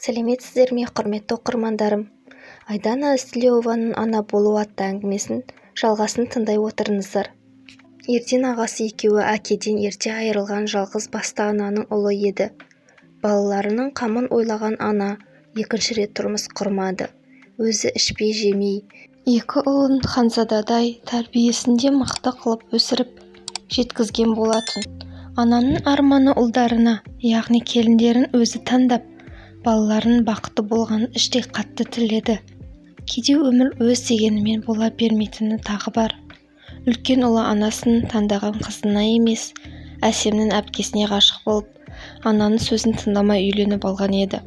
сәлеметсіздер ме, құрметті оқырмандарым? Айдана Істілеуованың ана болу атты әңгімесін жалғасын тыңдай отырыңыздар. Ерден ағасы екеуі әкеден ерте айырылған жалғыз басты ананың ұлы еді. Балаларының қамын ойлаған ана екінші рет тұрмыс құрмады. Өзі ішпей жемей, екі ұлын ханзададай тәрбиесінде мықты қылып өсіріп жеткізген болатын. Ананың арманы ұлдарына, яғни келіндерін өзі таңдап, балаларын бақытты болғанын іштей қатты тіледі. Кейде өмір өз дегенімен бола бермейтіні тағы бар. Үлкен ұлы анасын таңдаған қызына емес, Әсемнің әпкесіне ғашық болып, ананың сөзін тыңдамай үйленіп алған еді.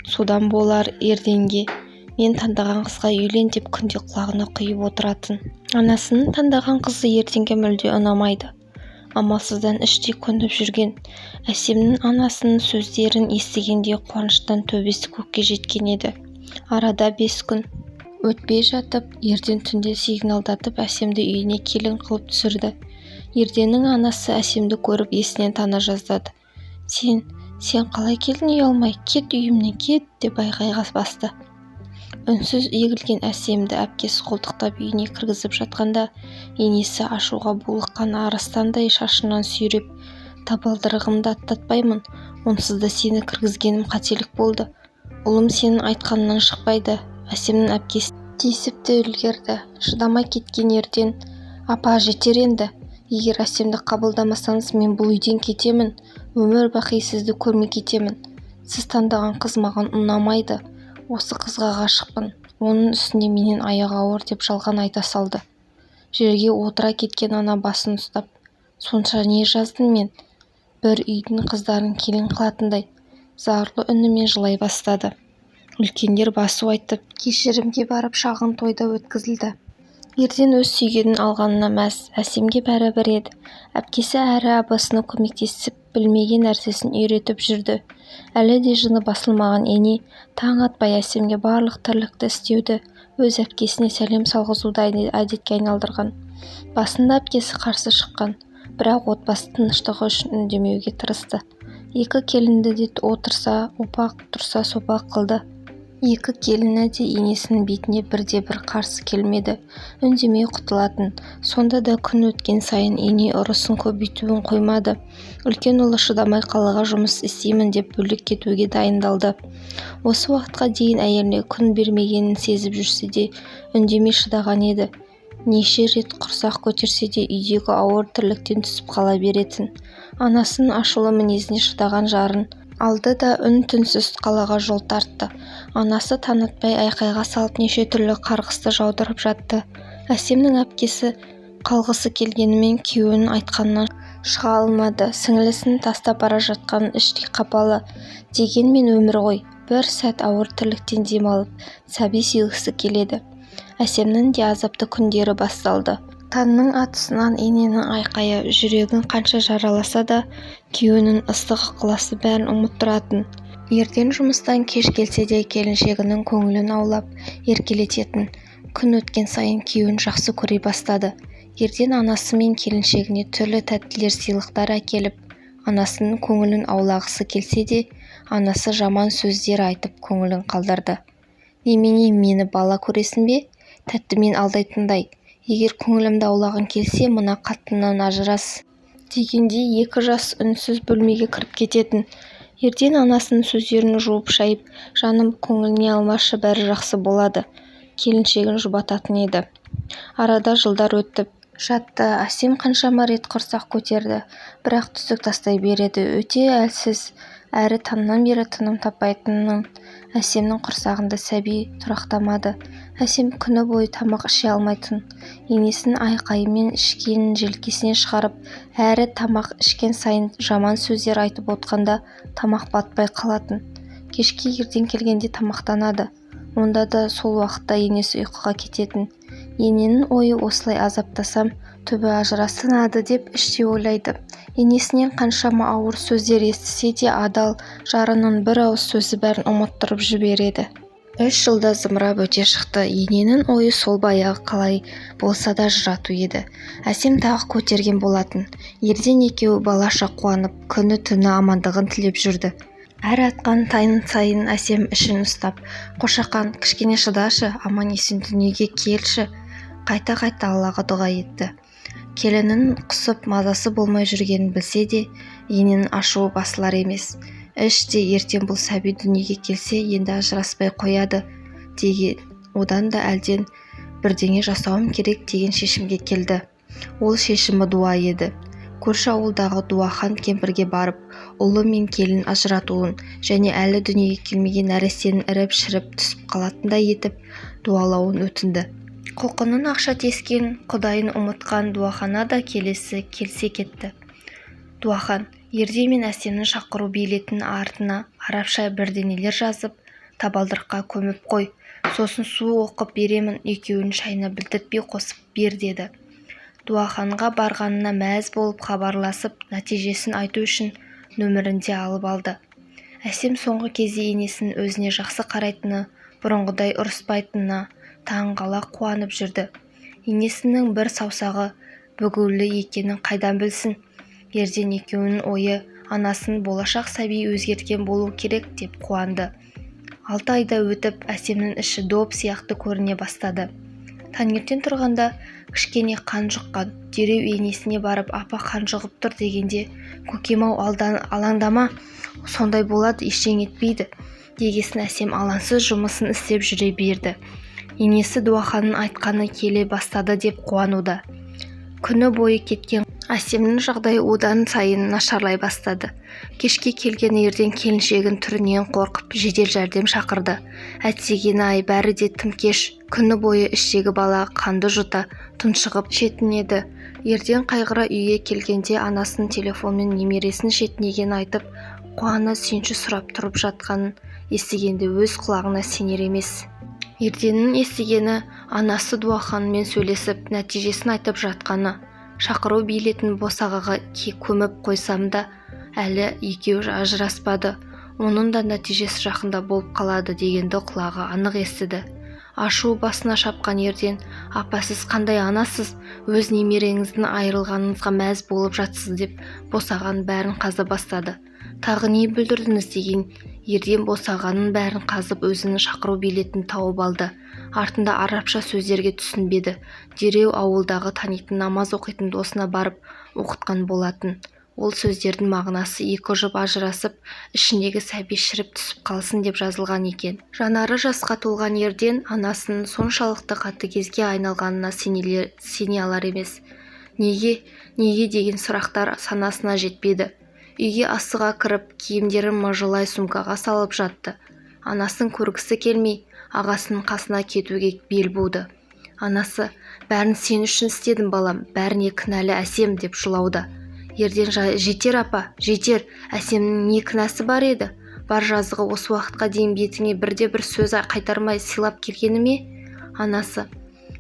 Содан болар Ерденге мен таңдаған қызға үйлен деп күнде құлағына құйып отыратын. Анасының таңдаған қызы Ерденге мүлде ұнамайды. Амалсыздан іштей көніп жүрген Әсемнің анасының сөздерін естігенде қуаныштан төбесі көкке жеткен еді. Арада 5 күн өтпей жатып, Ерден түнде сигналдатып Әсемді үйіне келін қылып түсірді. Ерденнің анасы Әсемді көріп есінен тана жаздады. Сен қалай келдің ұялмай, кет үйімнен кет деп айғайға басты. Үнсіз егілген Әсемді әпкесі қолтықтап үйіне кіргізіп жатқанда, енесі ашуға булыққан арыстандай шашынан сүйреп, табалдырығымды аттатпаймын, онсыз да сені кіргізгенім қателік болды. Ұлым сенің айтқанынан шықпайды. Әсемнің әпкесі тиісіп те үлгерді. Шыдамай кеткен Ерден, апа жетер енді. Егер Әсемді қабылдамасаңыз, мен бұл үйден кетемін. Өмір бақи сізді көрмей кетемін. Сіз таңдаған қыз маған ұнамайды. Осы қызға ғашықпын. Оның үстіне менен аяғы ауыр деп жалған айта салды. Жерге отыра кеткен ана басын ұстап, сонша не жаздым мен? Бір үйдің қыздарын келін қылатындай зарлы үнімен жылай бастады. Үлкендер басу айтып, кешірімге барып шағын тойда өткізілді. Ерден өз сүйгенін алғанына мәз. Әсемге бәрібір еді. Әпкесі әрі абысына көмектесіп, білмеген нәрсесін үйретіп жүрді. Әлі де жыны басылмаған ене таң атпай Әсемге барлық тірлікті істеуді, өз әпкесіне сәлем салғызуды әдетке айналдырған. Басында әпкесі қарсы шыққан, бірақ отбасы тыныштығы үшін үндемеуге тырысты. Екі келінді де отырса опақ, тұрса сопақ қылды. Екі келіні де енесінің бетіне бірде-бір қарсы келмеді, үндемей құтылатын. Сонда да күн өткен сайын ене ұрысын көбейтуін қоймады. Үлкен ұлы шыдамай қалаға жұмыс істеймін деп бөлек кетуге дайындалды. Осы уақытқа дейін әйеліне күн бермегенін сезіп жүрсе де, үндемей шыдаған еді. Неше рет құрсақ көтерсе де үйдегі ауыр тірліктен түсіп қала беретін. Анасының ашулы мінезіне шыдаған жарын алды да үн-түнсіз қалаға жол тартты. Анасы танытпай айқайға салып неше түрлі қарғысты жаудырып жатты. Әсемнің әпкесі қалғысы келгенімен күйеуінің айтқанынан шыға алмады. Сіңілісін тастап бара жатқанын іштей қапалы. Дегенмен өмір ғой. Бір сәт ауыр тірліктен демалып, сәби сүйгісі келеді. Әсемнің де азапты күндері басталды. Таңның атысынан ененің айқайы, жүрегін қанша жараласа да, күйеуінің ыстық ықыласы бәрін ұмыттыратын. Ерден жұмыстан кеш келсе де келіншегінің көңілін аулап, еркелететін. Күн өткен сайын күйеуін жақсы көре бастады. Ерден анасы мен келіншегіне түрлі тәттілер сыйлықтар әкеліп, анасының көңілін аулағысы келсе де, анасы жаман сөздер айтып көңілін қалдырды. Немене, мені бала көресің бе? Тәттімен алдайтындай. Егер көңілімді аулағың келсе, мына қатыннан ажырас дегенде екі жас үнсіз бөлмеге кіріп кететін. Ерден анасының сөздерін жуып-шайып, жаным көңіліне алмашы, бәрі жақсы болады. Келіншегін жұбататын еді. Арада жылдар өтіп жатты. Әсем қаншама рет құрсақ көтерді, бірақ түсік тастай береді. Өте әлсіз, әрі таңнан бері тыным таппайтынын. Әсемнің құрсағында сәби тұрақтамады. Әсем күні бойы тамақ іше алмайтын. Енесінің айқайымен ішкенін желкесінен шығарып, әрі тамақ ішкен сайын жаман сөздер айтып отқанда тамақ батпай қалатын. Кешке Ерден келгенде тамақтанады. Онда да сол уақытта енесі ұйқыға кететін. Ененің ойы осылай азаптасам, түбі ажырасынады деп іштей ойлайды. Енесінен қаншама ауыр сөздер естісе де адал жарының бір ауыз сөзі бәрін ұмыттырып жібереді. 3 жылда зымырап өте шықты. Ененің ойы сол баяғы қалай болса да жырату еді. Әсем тағы көтерген болатын. Ерден екеуі балаша қуанып, күні түні амандығын тілеп жүрді. Әр атқан тайын сайын әсем ішін ұстап, «Қошақан, кішкене шыдашы, аман-есен дүниеге келші», қайта-қайта Аллаға дұға етті. Келінін құсып мазасы болмай жүргенін білсе де, ененің ашуы басылар емес. Іште ертең бұл сәби дүниеге келсе, енді ажыраспай қояды деген, одан да әлден бірдеңе жасауым керек деген шешімге келді. Ол шешімі дуа еді. Көрші ауылдағы дуахан кемпірге барып, ұлы мен келін ажыратуын және әлі дүниеге келмеген нәрестенің іріп-шіріп түсіп қалатындай етіп дуалауын өтінді. Құлқынын ақша тескен, құдайын ұмытқан дуахана да келсе кетті. Дуахан, Ерде мен Әсемнің шақыру билетін артына арабша бірдеңелер жазып, табалдырыққа көміп қой, сосын су оқып беремін, екеуінің шайына білдіртпей қосып бер деді. Дуаханға барғанына мәз болып хабарласып, нәтижесін айту үшін нөмірінде алып алды. Әсем соңғы кезде енесінің өзіне жақсы қарайтыны, бұрынғыдай ұрыспайтынына таңғала қуанып жүрді. Енесінің бір саусағы бүгулі екенін қайдан білсін? Ерден екеуінің ойы анасын болашақ сәби өзгерткен болу керек деп қуанды. 6 айда өтіп, Әсемнің іші доп сияқты көріне бастады. Таңертең тұрғанда кішкене қан жұққан, дереу енесіне барып, апа қан жұғып тұр дегенде, көкем-ау алаңдама, сондай болады, ештеңе етпейді дегесін Әсем алаңсыз жұмысын істеп жүре берді. Енесі дуаханның айтқаны келе бастады деп қуануда. Күні бойы кеткен Әсемнің жағдайы одан сайын нашарлай бастады. Кешке келген Ерден келіншегін түрінен қорқып жедел жәрдем шақырды. Әттеген-ай, бәрі де тым кеш. Күні бойы іштегі бала қанды жұта тұншығып шетінеді. Ерден қайғыра үйге келгенде анасын телефонмен немересін шетінеген айтып, қуана сүйінші сұрап тұрып жатқанын естігенде өз құлағына сенер емес. Ерденнің естігені анасы дуаханмен сөйлесіп, нәтижесін айтып жатқаны. Шақыру билетін босағаға көміп қойсам да, әлі екеуі ажыраспады. Оның да нәтижесі жақында болып қалады дегенді құлағы анық естіді. Ашу басына шапқан Ерден, апа сіз қандай анасыз, өз немереңіздің айырылғаныңызға мәз болып жатсыз деп босағаның бәрін қаза бастады. Тағы не бүлдірдіңіз деген Ерден босағаның бәрін қазып өзінің шақыру билетін тауып алды. Артында арабша сөздерге түсінбеді. Дереу ауылдағы танитын намаз оқитын досына барып оқытқан болатын. Ол сөздердің мағынасы екі жұп ажырасып, ішіндегі сәби шіріп түсіп қалсын деп жазылған екен. Жанары жасқа толған Ерден анасының соншалықты қатыгезге айналғанына сене алар емес. Неге деген сұрақтар санасына жетпеді. Үйге асыға кіріп, киімдерін мыжылай сумкаға салып жатты. Анасын көргісі келмей, ағасының қасына кетуге бел буды. Анасы, бәрін сен үшін істедім балам, бәріне кінәлі Әсем деп жылауда. Ерден, жетер апа, жетер, Әсемнің не кінәсі бар еді? Бар жазығы осы уақытқа дейін бетіңе бірде-бір сөз қайтармай сыйлап келгені ме? Анасы,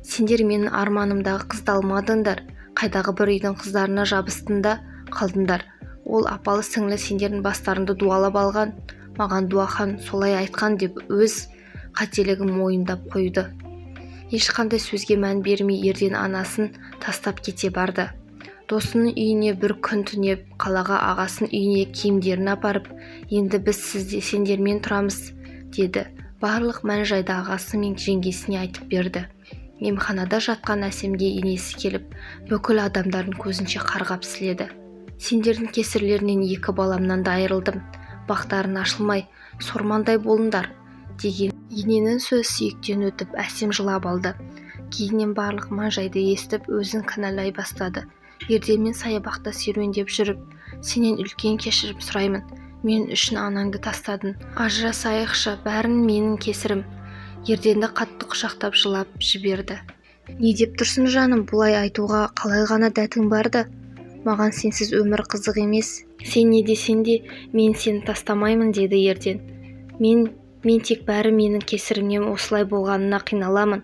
сендер менің арманымдағы қызды алмадыңдар, қайдағы бір үйдің қыздарына жабыстында қалдыңдар. Ол апалы сіңлі сендердің бастарыңды дуалап алған, маған дуахан солай айтқан деп өз қателігін мойындап қойды. Ешқандай сөзге мән бермей Ерден анасын тастап кете барды. Досының үйіне бір күн түнеп, қалаға ағасының үйіне киімдерін апарып, енді біз сендермен тұрамыз, деді. Барлық мән-жайды ағасы мен жеңгесіне айтып берді. Емханада жатқан Әсемге енесі келіп, бүкіл адамдардың көзінше қарғап сіледі. Сендердің кесірлерінен 2 баламнан да айырылдым. Бақтарын ашылмай, сормандай болыңдар, деген ененің сөз сүйектен өтіп Әсем жылап алды. Кейіннен барлық мән-жайды естіп өзін кінәлай бастады. Ерденмен саябақта серуендеп жүріп, сенен үлкен кешірім сұраймын. Мен үшін анаңды тастадың. Ажырасайықшы, бәрін менің кесірім. Ерденді қатты құшақтап жылап жіберді. Не деп тұрсың жаным, бұлай айтуға қалай ғана дәтің барды? Маған сенсіз өмір қызық емес. Сен не десең де, мен сені тастамаймын, деді Ерден. Мен тек бәрі менің кесірімнен осылай болғанына қиналамын.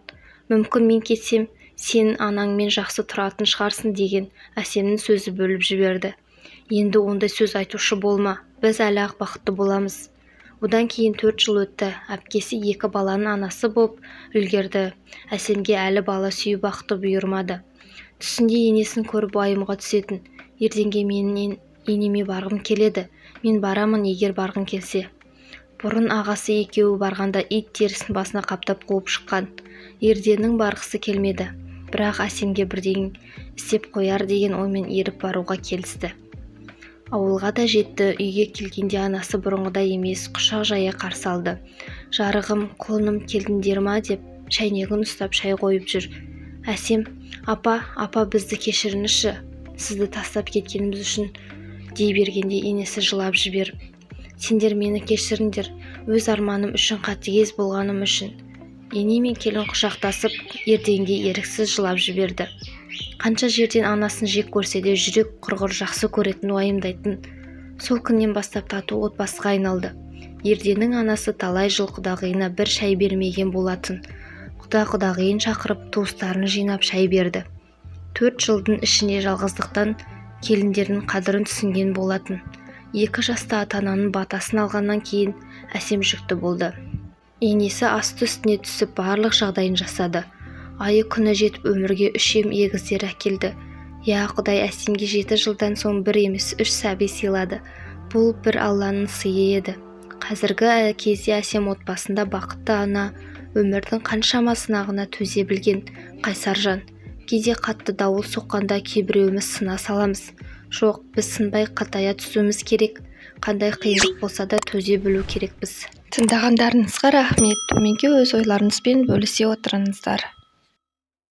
Мүмкін мен кетсем, сен анаңмен жақсы тұратын шығарсың, деген Әсемнің сөзі бөліп жіберді. Енді ондай сөз айтушы болма, біз әлі-ақ бақытты боламыз. Одан кейін 4 жыл өтті. Әпкесі 2 баланың анасы болып үлгерді. Әсемге әлі бала сүйу бақыты бұйырмады. Түсінде енесін көріп уайымға түсетін. Ерденге менен енеме барғым келеді. Мен барамын егер барғың келсе. Бұрын ағасы екеуі барғанда ит терісін басына қаптап қуып шыққан. Ерденнің барғысы келмеді. Бірақ Әсемге бірден істеп қояр деген оймен еріп баруға келісті. Ауылға да жетті. Үйге келгенде анасы бұрынғыдай емес, құшақ жая қарсы алды. Жарығым, құлыным, келдіңдер ма деп шәйнегін ұстап шай қойып жүр. Әсем, апа бізді кешіріңізші, сізді тастап кеткеніміз үшін дей бергенде енесі жылап жіберіп, сендер мені кешіріңдер, өз арманым үшін қатыгез болғаным үшін. Ене мен келін құшақтасып, Ерденге еріксіз жылап жіберді. Қанша жерден анасын жек көрсе де жүрек құрғыр жақсы көретін уайымдайтын. Сол күннен бастап тату отбасыға айналды. Ерденнің анасы талай жыл құдағиына бір шай бермеген болатын. Құдағиын шақырып, туыстарын жинап шай берді. 4 жылдың ішінде жалғыздықтан келіндердің қадірін түсінген болатын. 2 жаста ата-ананың батасын алғаннан кейін Әсем жүкті болды. Енесі асты үстіне түсіп барлық жағдайын жасады. Айы күні жетіп өмірге 3 егіздер әкелді. Я Құдай, Әсемге 7 жылдан соң бір емес 3 сәби сыйлады. Бұл бір Алланың сыйы еді. Қазіргі кезде Әсем отбасында бақытты ана, өмірдің қаншама сынағына төзе білген қайсар жан. Кейде қатты дауыл соққанда кейбіреуіміз сына саламыз. Жоқ, біз сынбай қатая түсуіміз керек. Қандай қиындық болса да төзе білу керекпіз. Тыңдағандарыңызға рахмет. Төменге өз ойларыңызбен бөлісе отырыңыздар.